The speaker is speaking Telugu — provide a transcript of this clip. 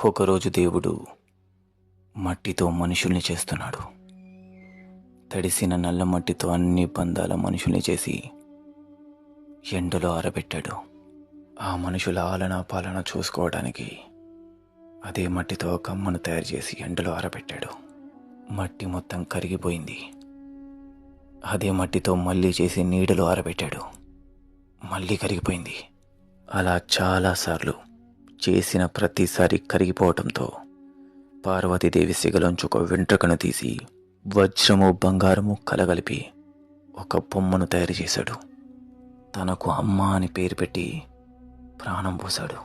ఒకరోజు దేవుడు మట్టితో మనుషుల్ని చేస్తున్నాడు. తడిసిన నల్ల మట్టితో అన్ని బంధాల మనుషుల్ని చేసి ఎండలో ఆరబెట్టాడు. ఆ మనుషుల ఆలనా పాలన చూసుకోవడానికి అదే మట్టితో ఒక అమ్మను తయారు చేసి ఎండలో ఆరబెట్టాడు. మట్టి మొత్తం కరిగిపోయింది. అదే మట్టితో మళ్ళీ చేసి నీడలో ఆరబెట్టాడు. మళ్ళీ కరిగిపోయింది. అలా చాలాసార్లు చేసిన ప్రతిసారి కరిగిపోవటంతో పార్వతీదేవి సిగలోంచి ఒక వెంట్రుకను తీసి వజ్రము బంగారము కలగలిపి ఒక బొమ్మను తయారు చేశాడు. తనకు అమ్మ అని పేరు పెట్టి ప్రాణం పోశాడు.